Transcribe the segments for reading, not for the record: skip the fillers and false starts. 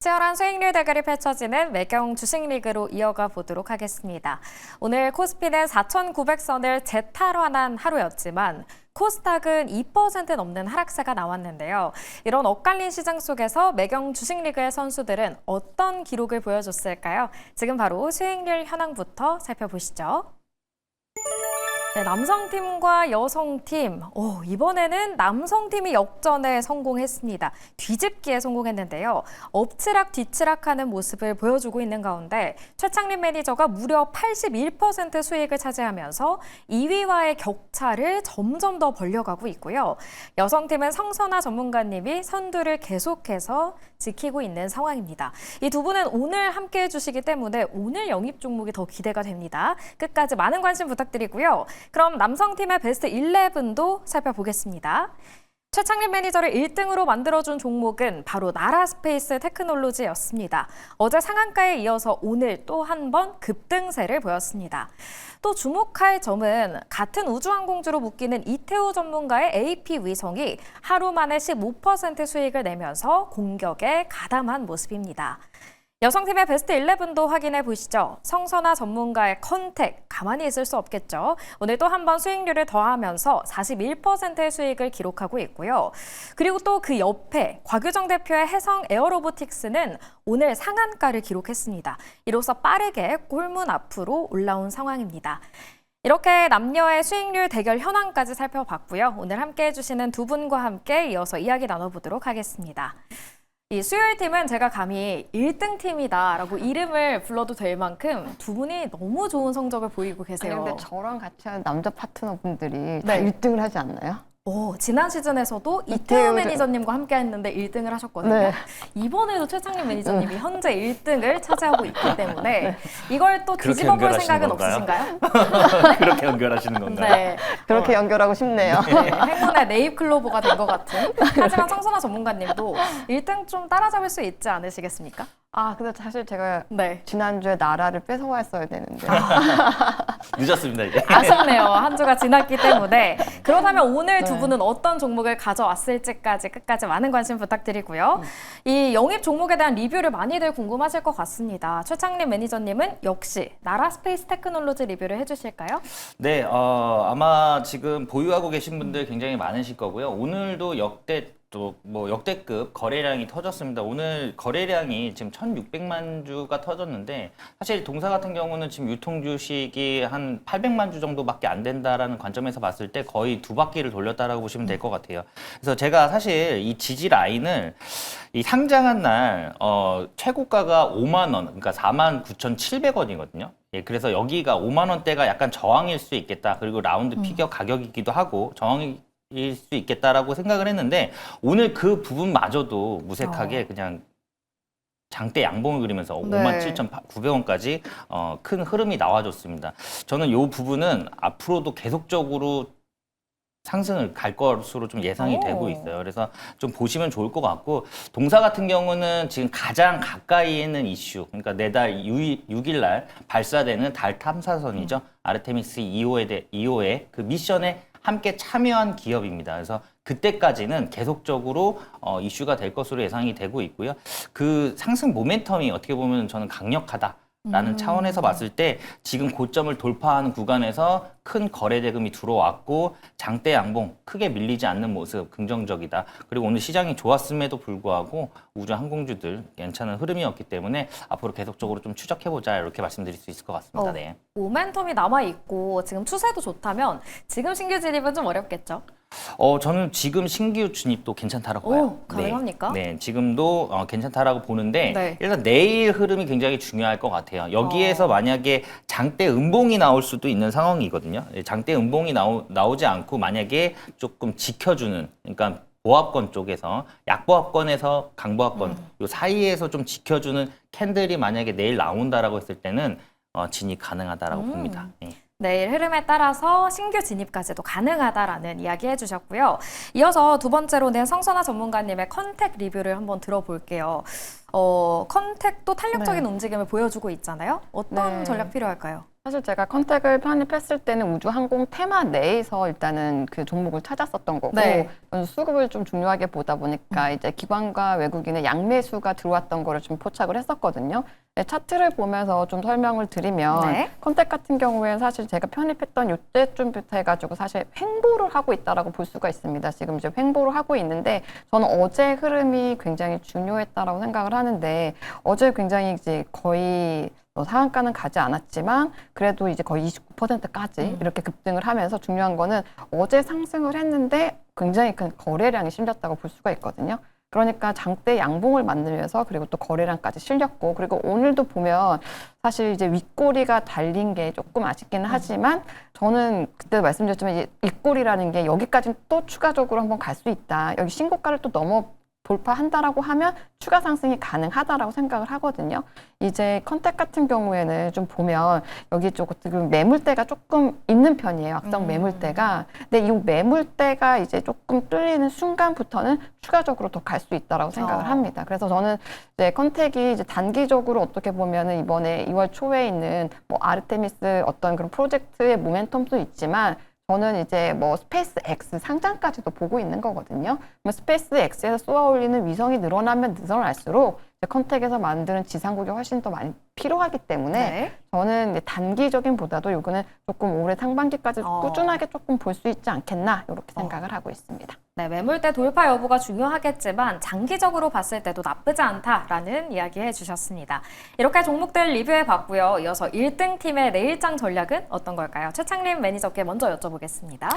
치열한 수익률 대결이 펼쳐지는 매경 주식리그로 이어가 보도록 하겠습니다. 오늘 코스피는 4,900선을 재탈환한 하루였지만 코스닥은 2% 넘는 하락세가 나왔는데요. 이런 엇갈린 시장 속에서 매경 주식리그의 선수들은 어떤 기록을 보여줬을까요? 지금 바로 수익률 현황부터 살펴보시죠. 네, 남성팀과 여성팀, 이번에는 남성팀이 역전에 성공했습니다. 뒤집기에 성공했는데요. 엎치락 뒤치락하는 모습을 보여주고 있는 가운데 최창림 매니저가 무려 81% 수익을 차지하면서 2위와의 격차를 점점 더 벌려가고 있고요. 여성팀은 성선아 전문가님이 선두를 계속해서 지키고 있는 상황입니다. 이 두 분은 오늘 함께해 주시기 때문에 오늘 영입 종목이 더 기대가 됩니다. 끝까지 많은 관심 부탁드리고요. 그럼 남성팀의 베스트 11도 살펴보겠습니다. 최창림 매니저를 1등으로 만들어준 종목은 바로 나라스페이스 테크놀로지였습니다. 어제 상한가에 이어서 오늘 또 한 번 급등세를 보였습니다. 또 주목할 점은 같은 우주항공주로 묶이는 이태우 전문가의 AP 위성이 하루 만에 15% 수익을 내면서 공격에 가담한 모습입니다. 여성팀의 베스트 11도 확인해 보시죠. 성선아 전문가의 컨택, 가만히 있을 수 없겠죠. 오늘 또 한 번 수익률을 더하면서 41%의 수익을 기록하고 있고요. 그리고 또 그 옆에 곽유정 대표의 해성 에어로보틱스는 오늘 상한가를 기록했습니다. 이로써 빠르게 골문 앞으로 올라온 상황입니다. 이렇게 남녀의 수익률 대결 현황까지 살펴봤고요. 오늘 함께해 주시는 두 분과 함께 이어서 이야기 나눠보도록 하겠습니다. 이 수요일팀은 제가 감히 1등 팀이다라고 이름을 불러도 될 만큼 두 분이 너무 좋은 성적을 보이고 계세요. 아니, 근데 저랑 같이 하는 남자 파트너분들이 다 네. 1등을 하지 않나요? 지난 시즌에서도 이태우 매니저님과 함께 했는데 1등을 하셨거든요. 네. 이번에도 최창림 매니저님이 현재 1등을 차지하고 있기 때문에 네. 이걸 또 그렇게 뒤집어 볼 연결하시는 생각은 건가요? 없으신가요? 그렇게 연결하시는 건가요? 네. 그렇게 연결하고 싶네요. 네, 행운의 네잎 클로버가 된 것 같은. 하지만 성선아 전문가님도 1등 좀 따라잡을 수 있지 않으시겠습니까? 아, 근데 사실 제가 네. 지난주에 나라를 뺏어왔어야 되는데. 늦었습니다 이제. 아쉽네요. 한 주가 지났기 때문에. 그렇다면 오늘 두 분은 어떤 종목을 가져왔을지까지 끝까지 많은 관심 부탁드리고요. 이 영입 종목에 대한 리뷰를 많이들 궁금하실 것 같습니다. 최창림 매니저님은 역시 나라스페이스 테크놀로지 리뷰를 해주실까요? 네, 아마 지금 보유하고 계신 분들 굉장히 많으실 거고요. 오늘도 역대급 거래량이 터졌습니다. 오늘 거래량이 지금 1,600만 주가 터졌는데 사실 동사 같은 경우는 지금 유통 주식이 한 800만 주 정도밖에 안 된다라는 관점에서 봤을 때 거의 두 바퀴를 돌렸다라고 보시면 될 것 같아요. 그래서 제가 사실 이 지지 라인을 이 상장한 날 최고가가 5만 원, 그러니까 49,700원이거든요. 예, 그래서 여기가 5만 원대가 약간 저항일 수 있겠다. 그리고 라운드 피겨 가격이기도 하고 저항일 수 있겠다라고 생각을 했는데 오늘 그 부분마저도 무색하게 그냥 장대 양봉을 그리면서 네. 57,900원까지 큰 흐름이 나와줬습니다. 저는 이 부분은 앞으로도 계속적으로 상승을 갈 것으로 좀 예상이 되고 있어요. 그래서 좀 보시면 좋을 것 같고 동사 같은 경우는 지금 가장 가까이 있는 이슈, 그러니까 내달 6일 날 발사되는 달 탐사선이죠. 아르테미스 2호의 그 미션에 함께 참여한 기업입니다. 그래서 그때까지는 계속적으로 이슈가 될 것으로 예상이 되고 있고요. 그 상승 모멘텀이 어떻게 보면 저는 강력하다라는 차원에서 봤을 때 지금 고점을 돌파하는 구간에서 큰 거래 대금이 들어왔고 장대 양봉 크게 밀리지 않는 모습 긍정적이다. 그리고 오늘 시장이 좋았음에도 불구하고 우주 항공주들 괜찮은 흐름이었기 때문에 앞으로 계속적으로 좀 추적해보자 이렇게 말씀드릴 수 있을 것 같습니다. 네. 모멘텀이 남아있고 지금 추세도 좋다면 지금 신규 진입은 좀 어렵겠죠? 저는 지금 신규 진입도 괜찮다라고 봐요. 가능합니까? 네, 지금도 괜찮다라고 보는데 네. 일단 내일 흐름이 굉장히 중요할 것 같아요. 여기에서 만약에 장대 음봉이 나올 수도 있는 상황이거든요. 장대 음봉이 나오지 않고 만약에 조금 지켜주는, 그러니까 보합권 쪽에서 약보합권에서 강보합권 요 사이에서 좀 지켜주는 캔들이 만약에 내일 나온다라고 했을 때는 진입 가능하다라고 봅니다. 네. 내일 흐름에 따라서 신규 진입까지도 가능하다라는 이야기 해주셨고요. 이어서 두 번째로는 성선아 전문가님의 컨택 리뷰를 한번 들어볼게요. 컨택도 탄력적인 움직임을 보여주고 있잖아요. 어떤 네. 전략 필요할까요? 사실 제가 컨택을 편입했을 때는 우주항공 테마 내에서 일단은 그 종목을 찾았었던 거고 네. 저는 수급을 좀 중요하게 보다 보니까 이제 기관과 외국인의 양매수가 들어왔던 거를 좀 포착을 했었거든요. 네, 차트를 보면서 좀 설명을 드리면 네. 컨택 같은 경우에는 사실 제가 편입했던 이때쯤부터 해가지고 사실 횡보를 하고 있다라고 볼 수가 있습니다. 지금 이제 횡보를 하고 있는데 저는 어제 흐름이 굉장히 중요했다라고 생각을 하는데 어제 굉장히 이제 거의 상한가는 가지 않았지만 그래도 이제 거의 29%까지 이렇게 급등을 하면서 중요한 거는 어제 상승을 했는데 굉장히 큰 거래량이 실렸다고 볼 수가 있거든요. 그러니까 장대 양봉을 만들면서 그리고 또 거래량까지 실렸고 그리고 오늘도 보면 사실 이제 윗꼬리가 달린 게 조금 아쉽기는 하지만 저는 그때 말씀드렸지만 이제 윗꼬리라는 게 여기까지는 또 추가적으로 한번 갈 수 있다. 여기 신고가를 또 넘어 돌파한다라고 하면 추가 상승이 가능하다라고 생각을 하거든요. 이제 컨택 같은 경우에는 좀 보면 여기 조금 매물대가 조금 있는 편이에요. 악성 매물대가. 근데 이 매물대가 이제 조금 뚫리는 순간부터는 추가적으로 더 갈 수 있다라고 생각을 합니다. 그래서 저는 이제 컨택이 이제 단기적으로 어떻게 보면은 이번에 2월 초에 있는 뭐 아르테미스 어떤 그런 프로젝트의 모멘텀도 있지만 저는 이제 뭐 스페이스 X 상장까지도 보고 있는 거거든요. 스페이스 X에서 쏘아 올리는 위성이 늘어나면 늘어날수록 컨택에서 만드는 지상국이 훨씬 더 많이 필요하기 때문에 네. 저는 이제 단기적인보다도 요거는 조금 올해 상반기까지 꾸준하게 조금 볼 수 있지 않겠나 이렇게 생각을 하고 있습니다. 네, 매물대 돌파 여부가 중요하겠지만 장기적으로 봤을 때도 나쁘지 않다라는 이야기 해주셨습니다. 이렇게 종목들 리뷰해봤고요. 이어서 1등 팀의 내일장 전략은 어떤 걸까요? 최창림 매니저께 먼저 여쭤보겠습니다.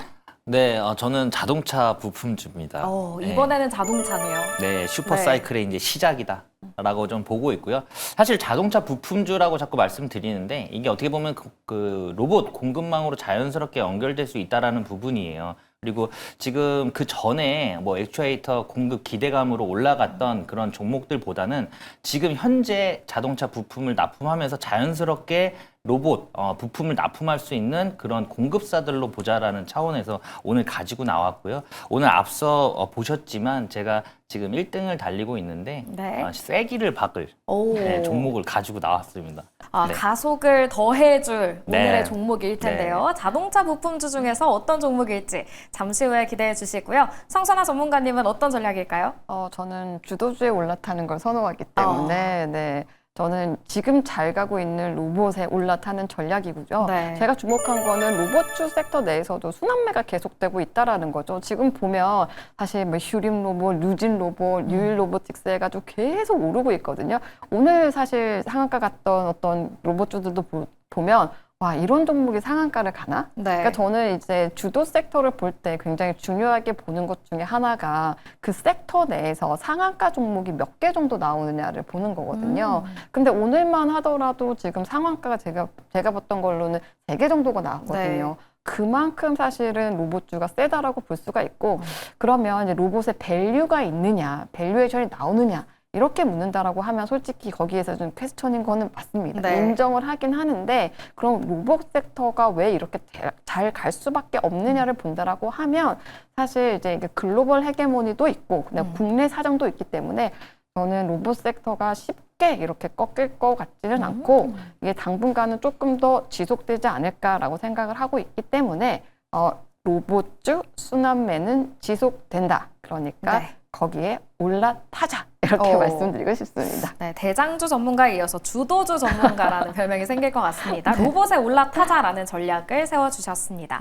네, 저는 자동차 부품주입니다. 네. 이번에는 자동차네요. 네, 슈퍼사이클의 이제 시작이다라고 좀 보고 있고요. 사실 자동차 부품주라고 자꾸 말씀드리는데 이게 어떻게 보면 그 로봇 공급망으로 자연스럽게 연결될 수 있다라는 부분이에요. 그리고 지금 그 전에 뭐 액추에이터 공급 기대감으로 올라갔던 그런 종목들보다는 지금 현재 자동차 부품을 납품하면서 자연스럽게 로봇 부품을 납품할 수 있는 그런 공급사들로 보자라는 차원에서 오늘 가지고 나왔고요. 오늘 앞서 보셨지만 제가 지금 1등을 달리고 있는데 네. 쐐기를 박을 네, 종목을 가지고 나왔습니다. 네. 가속을 더해줄 네. 오늘의 종목일 텐데요. 자동차 부품주 중에서 어떤 종목일지 잠시 후에 기대해 주시고요. 성선아 전문가님은 어떤 전략일까요? 저는 주도주에 올라타는 걸 선호하기 때문에 네. 저는 지금 잘 가고 있는 로봇에 올라타는 전략이고요. 네. 제가 주목한 거는 로봇주 섹터 내에서도 순환매가 계속되고 있다라는 거죠. 지금 보면 사실 뭐 휴림 로봇, 루진 로봇, 유일 로보틱스 해가지고 계속 오르고 있거든요. 오늘 사실 상한가 갔던 어떤 로봇주들도 보면 와, 이런 종목이 상한가를 가나? 네. 그러니까 저는 이제 주도 섹터를 볼 때 굉장히 중요하게 보는 것 중에 하나가 그 섹터 내에서 상한가 종목이 몇 개 정도 나오느냐를 보는 거거든요. 근데 오늘만 하더라도 지금 상한가가 제가 봤던 걸로는 3개 정도가 나왔거든요. 네. 그만큼 사실은 로봇주가 세다라고 볼 수가 있고 그러면 이제 로봇에 밸류가 있느냐, 밸류에이션이 나오느냐 이렇게 묻는다라고 하면 솔직히 거기에서 좀 퀘스천인 거는 맞습니다. 네. 인정을 하긴 하는데 그럼 로봇 섹터가 왜 이렇게 잘 갈 수밖에 없느냐를 본다라고 하면 사실 이제 이게 글로벌 헤게모니도 있고 그다음 국내 사정도 있기 때문에 저는 로봇 섹터가 쉽게 이렇게 꺾일 것 같지는 않고 이게 당분간은 조금 더 지속되지 않을까라고 생각을 하고 있기 때문에 로봇주 순환매는 지속된다. 그러니까 네. 거기에 올라타자 이렇게 말씀드리고 싶습니다. 네, 대장주 전문가에 이어서 주도주 전문가라는 별명이 생길 것 같습니다. 로봇에 올라타자라는 전략을 세워주셨습니다.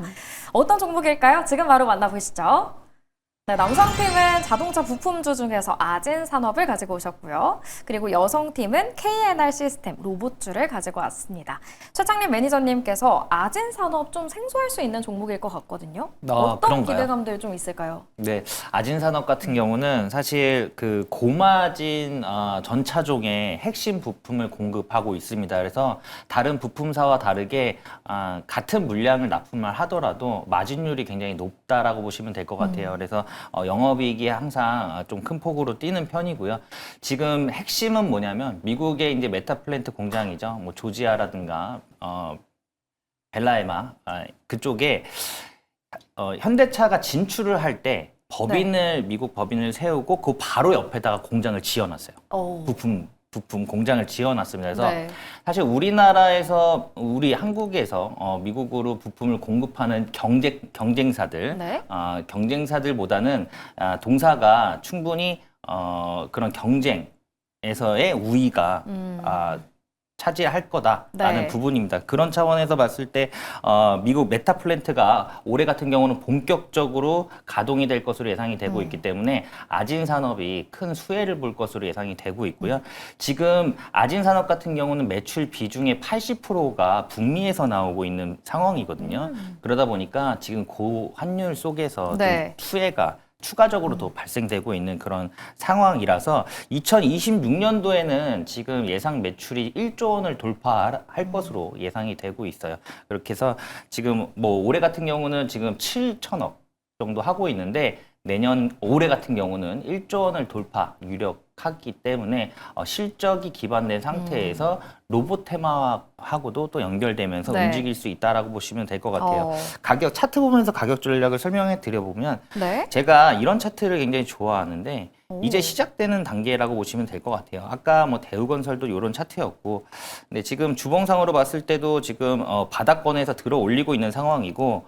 어떤 종목일까요? 지금 바로 만나보시죠. 네, 남성팀은 자동차 부품주 중에서 아진산업을 가지고 오셨고요. 그리고 여성팀은 KNR 시스템 로봇주를 가지고 왔습니다. 최창림 매니저님께서 아진산업 좀 생소할 수 있는 종목일 것 같거든요. 어떤 그런가요? 기대감들 좀 있을까요? 네, 아진산업 같은 경우는 사실 그 고마진 전차종의 핵심 부품을 공급하고 있습니다. 그래서 다른 부품사와 다르게 같은 물량을 납품을 하더라도 마진율이 굉장히 높다라고 보시면 될 것 같아요. 그래서 영업이익이 항상 좀 큰 폭으로 뛰는 편이고요. 지금 핵심은 뭐냐면 미국의 이제 메타플랜트 공장이죠. 뭐 조지아라든가 벨라에마 그쪽에 현대차가 진출을 할 때 법인을 미국 법인을 세우고 그 바로 옆에다가 공장을 지어놨어요. 부품 부품 공장을 지어놨습니다. 그래서 네. 사실 우리 한국에서 미국으로 부품을 공급하는 경쟁사들, 네. 경쟁사들보다는 동사가 충분히 그런 경쟁에서의 우위가 차지할 거다라는 네. 부분입니다. 그런 차원에서 봤을 때 미국 메타 플랜트가 올해 같은 경우는 본격적으로 가동이 될 것으로 예상이 되고 있기 때문에 아진 산업이 큰 수혜를 볼 것으로 예상이 되고 있고요. 지금 아진 산업 같은 경우는 매출 비중의 80%가 북미에서 나오고 있는 상황이거든요. 그러다 보니까 지금 고환율 속에서 네. 좀 수혜가 추가적으로 더 발생되고 있는 그런 상황이라서 2026년도에는 지금 예상 매출이 1조 원을 돌파할 것으로 예상이 되고 있어요. 그렇게 해서 지금 뭐 올해 같은 경우는 지금 7천억 정도 하고 있는데 올해 같은 경우는 1조 원을 돌파 유력하기 때문에 실적이 기반된 상태에서 로봇 테마하고도 또 연결되면서 네. 움직일 수 있다라고 보시면 될 것 같아요. 가격 차트 보면서 가격 전략을 설명해 드려보면 네. 제가 이런 차트를 굉장히 좋아하는데 이제 시작되는 단계라고 보시면 될 것 같아요. 아까 뭐 대우건설도 이런 차트였고, 근데 지금 주봉상으로 봤을 때도 지금 바닥권에서 들어 올리고 있는 상황이고,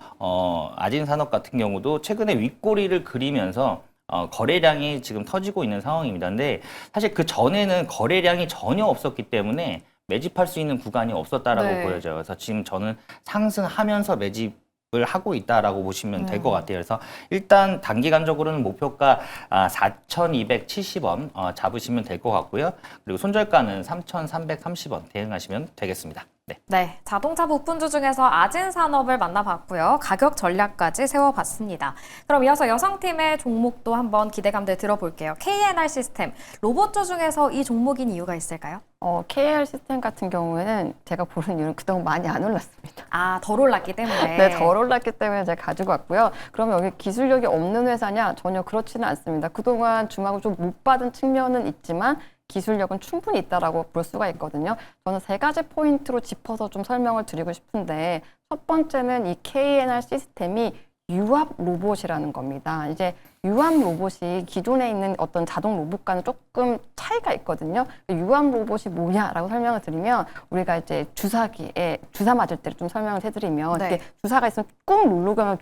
아진산업 같은 경우도 최근에 윗꼬리를 그리면서 거래량이 지금 터지고 있는 상황입니다. 근데 사실 그 전에는 거래량이 전혀 없었기 때문에 매집할 수 있는 구간이 없었다라고 네. 보여져요. 그래서 지금 저는 상승하면서 매집을 하고 있다라고 보시면 될 것 같아요. 그래서 일단 단기간적으로는 목표가 4,270원 잡으시면 될 것 같고요. 그리고 손절가는 3,330원 대응하시면 되겠습니다. 네. 네, 자동차 부품주 중에서 아진 산업을 만나봤고요. 가격 전략까지 세워봤습니다. 그럼 이어서 여성팀의 종목도 한번 기대감들 들어볼게요. KNR 시스템, 로봇주 중에서 이 종목인 이유가 있을까요? KR 시스템 같은 경우에는 제가 보는 이유는 그동안 많이 안 올랐습니다. 아, 덜 올랐기 때문에. 네, 덜 올랐기 때문에 제가 가지고 왔고요. 그러면 여기 기술력이 없는 회사냐? 전혀 그렇지는 않습니다. 그동안 주목을 좀 못 받은 측면은 있지만 기술력은 충분히 있다라고 볼 수가 있거든요. 저는 세 가지 포인트로 짚어서 좀 설명을 드리고 싶은데 첫 번째는 이 KNR 시스템이 유압 로봇이라는 겁니다. 이제 유압 로봇이 기존에 있는 어떤 자동 로봇과는 조금 차이가 있거든요. 유압 로봇이 뭐냐라고 설명을 드리면 우리가 이제 주사기에 주사 맞을 때를 좀 설명을 해드리면 네. 이렇게 주사가 있으면 꾹 누르면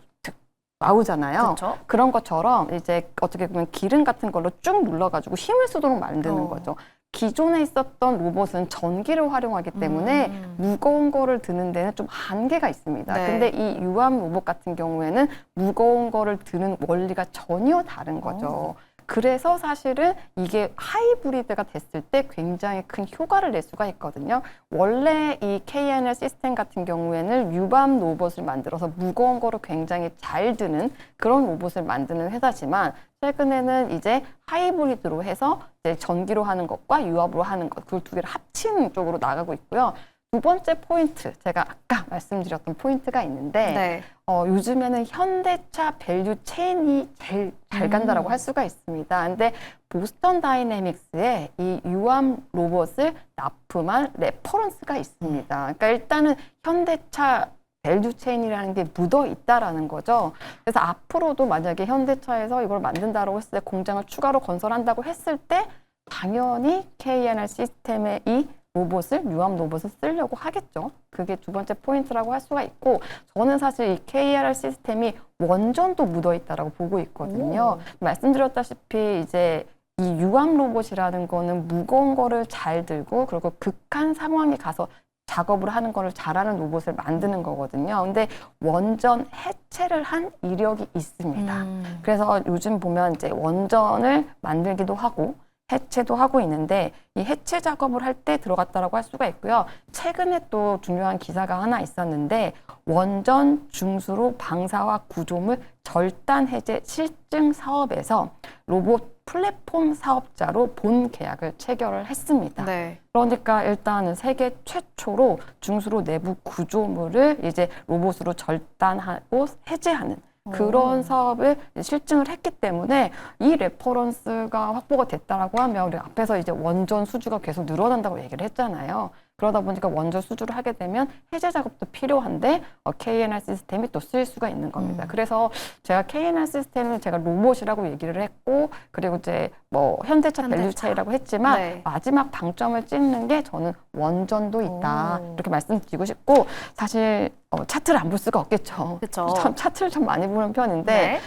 나오잖아요. 그렇죠. 그런 것처럼 이제 어떻게 보면 기름 같은 걸로 쭉 눌러가지고 힘을 쓰도록 만드는 거죠. 기존에 있었던 로봇은 전기를 활용하기 때문에 무거운 거를 드는 데는 좀 한계가 있습니다. 네. 근데 이 유압 로봇 같은 경우에는 무거운 거를 드는 원리가 전혀 다른 거죠. 그래서 사실은 이게 하이브리드가 됐을 때 굉장히 큰 효과를 낼 수가 있거든요. 원래 이 KNR 시스템 같은 경우에는 유압 로봇을 만들어서 무거운 거를 굉장히 잘 드는 그런 로봇을 만드는 회사지만 최근에는 이제 하이브리드로 해서 이제 전기로 하는 것과 유압으로 하는 것, 그 두 개를 합치는 쪽으로 나가고 있고요. 두 번째 포인트, 제가 아까 말씀드렸던 포인트가 있는데 네. 요즘에는 현대차 밸류 체인이 제일 잘 간다라고 할 수가 있습니다. 근데 보스턴 다이내믹스에 이 유압 로봇을 납품한 레퍼런스가 있습니다. 그러니까 일단은 현대차 밸류 체인이라는 게 묻어 있다라는 거죠. 그래서 앞으로도 만약에 현대차에서 이걸 만든다고 했을 때 공장을 추가로 건설한다고 했을 때 당연히 KNR 시스템의 이 로봇을, 유압 로봇을 쓰려고 하겠죠. 그게 두 번째 포인트라고 할 수가 있고, 저는 사실 이 KNR 시스템이 원전도 묻어 있다라고 보고 있거든요. 말씀드렸다시피 이제 이 유압 로봇이라는 거는 무거운 거를 잘 들고 그리고 극한 상황에 가서 작업을 하는 거를 잘하는 로봇을 만드는 거거든요. 근데 원전 해체를 한 이력이 있습니다. 그래서 요즘 보면 이제 원전을 만들기도 하고 해체도 하고 있는데 이 해체 작업을 할 때 들어갔다라고 할 수가 있고요. 최근에 또 중요한 기사가 하나 있었는데 원전 중수로 방사화 구조물 절단 해제 실증 사업에서 로봇 플랫폼 사업자로 본 계약을 체결을 했습니다. 네. 그러니까 일단은 세계 최초로 중수로 내부 구조물을 이제 로봇으로 절단하고 해제하는 그런 사업을 실증을 했기 때문에 이 레퍼런스가 확보가 됐다라고 하면 우리 앞에서 이제 원전 수주가 계속 늘어난다고 얘기를 했잖아요. 그러다 보니까 원조 수주를 하게 되면 해제 작업도 필요한데 KNR 시스템이 또 쓰일 수가 있는 겁니다. 그래서 제가 KNR 시스템을 제가 로봇이라고 얘기를 했고 그리고 이제 뭐 현대차 밸류 차이라고 했지만 네. 마지막 방점을 찍는 게 저는 원전도 있다 오. 이렇게 말씀드리고 싶고 사실 차트를 안 볼 수가 없겠죠. 그쵸. 전 차트를 좀 많이 보는 편인데 네.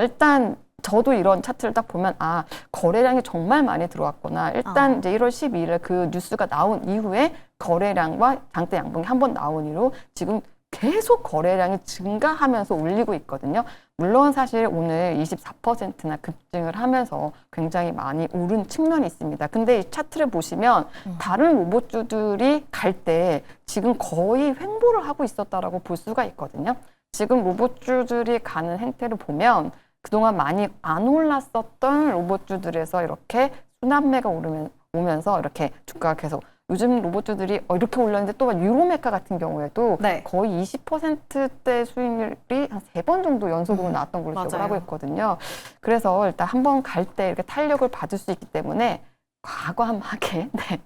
일단 저도 이런 차트를 딱 보면 거래량이 정말 많이 들어왔구나. 일단 이제 1월 12일에 그 뉴스가 나온 이후에 거래량과 장대 양봉이 한 번 나온 이후로 지금 계속 거래량이 증가하면서 올리고 있거든요. 물론 사실 오늘 24%나 급증을 하면서 굉장히 많이 오른 측면이 있습니다. 근데 이 차트를 보시면 다른 로봇주들이 갈 때 지금 거의 횡보를 하고 있었다라고 볼 수가 있거든요. 지금 로봇주들이 가는 행태를 보면 그동안 많이 안 올랐었던 로봇주들에서 이렇게 순환매가 오면서 이렇게 주가가 계속 요즘 로봇주들이 이렇게 올렸는데 또 유로메카 같은 경우에도 네. 거의 20%대 수익률이 한 3번 정도 연속으로 나왔던 걸로 기억을 맞아요. 하고 있거든요. 그래서 일단 한번 갈 때 이렇게 탄력을 받을 수 있기 때문에 과감하게 네,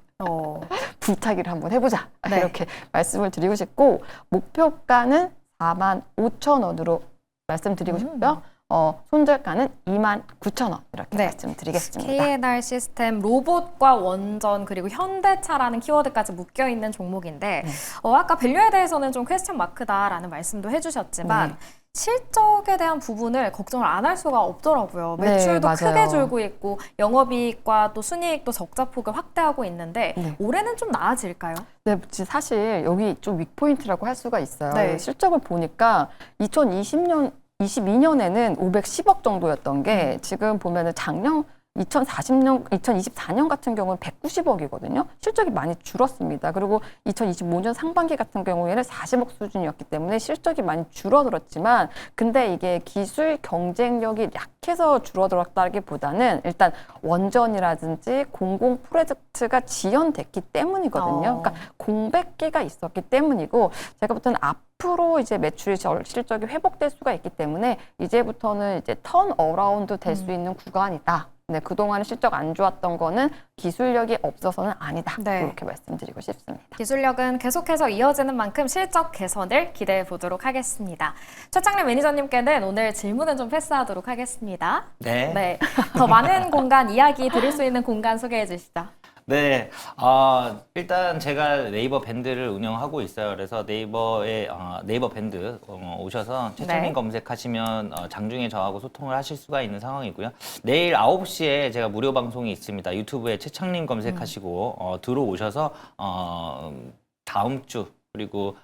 불타기를 한번 해보자 네. 이렇게 말씀을 드리고 싶고 목표가는 45,000원으로 말씀드리고 싶고요. 손절가는 29,000원 이렇게 네. 말씀드리겠습니다. KNR 시스템, 로봇과 원전 그리고 현대차라는 키워드까지 묶여 있는 종목인데 아까 밸류에 대해서는 좀 퀘스천 마크다라는 말씀도 해주셨지만 네. 실적에 대한 부분을 걱정을 안 할 수가 없더라고요. 네, 매출도 맞아요. 크게 줄고 있고 영업이익과 또 순이익도 적자폭을 확대하고 있는데 네. 올해는 좀 나아질까요? 네, 사실 여기 좀 윅포인트라고 할 수가 있어요. 네. 실적을 보니까 22년에는 510억 정도였던 게 지금 보면은 작년 2024년 같은 경우는 190억이거든요. 실적이 많이 줄었습니다. 그리고 2025년 상반기 같은 경우에는 40억 수준이었기 때문에 실적이 많이 줄어들었지만 근데 이게 기술 경쟁력이 약해서 줄어들었다기보다는 일단 원전이라든지 공공 프로젝트가 지연됐기 때문이거든요. 그러니까 공백기가 있었기 때문이고 제가 볼 때는 앞으로 이제 매출이 실적이 회복될 수가 있기 때문에 이제부터는 이제 턴 어라운드 될 수 있는 구간이다. 네, 그동안 실적 안 좋았던 거는 기술력이 없어서는 아니다. 네. 이렇게 말씀드리고 싶습니다. 기술력은 계속해서 이어지는 만큼 실적 개선을 기대해 보도록 하겠습니다. 최창래 매니저님께는 오늘 질문은 좀 패스하도록 하겠습니다. 네. 네, 더 많은 공간 이야기 들을 수 있는 공간 소개해 주시죠. 네, 일단 제가 네이버 밴드를 운영하고 있어요. 그래서 네이버에 네이버 밴드 오셔서 최창민 네. 검색하시면 장중에 저하고 소통을 하실 수가 있는 상황이고요. 내일 9시에 제가 무료 방송이 있습니다. 유튜브에 최창민 검색하시고 들어오셔서 다음 주 그리고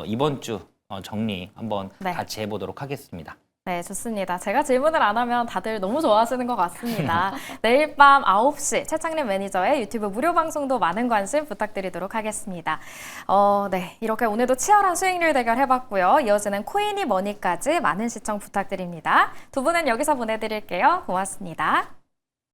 이번 주 정리 한번 네. 같이 해보도록 하겠습니다. 네, 좋습니다. 제가 질문을 안 하면 다들 너무 좋아하시는 것 같습니다. 내일 밤 9시 최창림 매니저의 유튜브 무료 방송도 많은 관심 부탁드리도록 하겠습니다. 네, 이렇게 오늘도 치열한 수익률 대결 해봤고요. 이어지는 코인이 머니까지 많은 시청 부탁드립니다. 두 분은 여기서 보내드릴게요. 고맙습니다.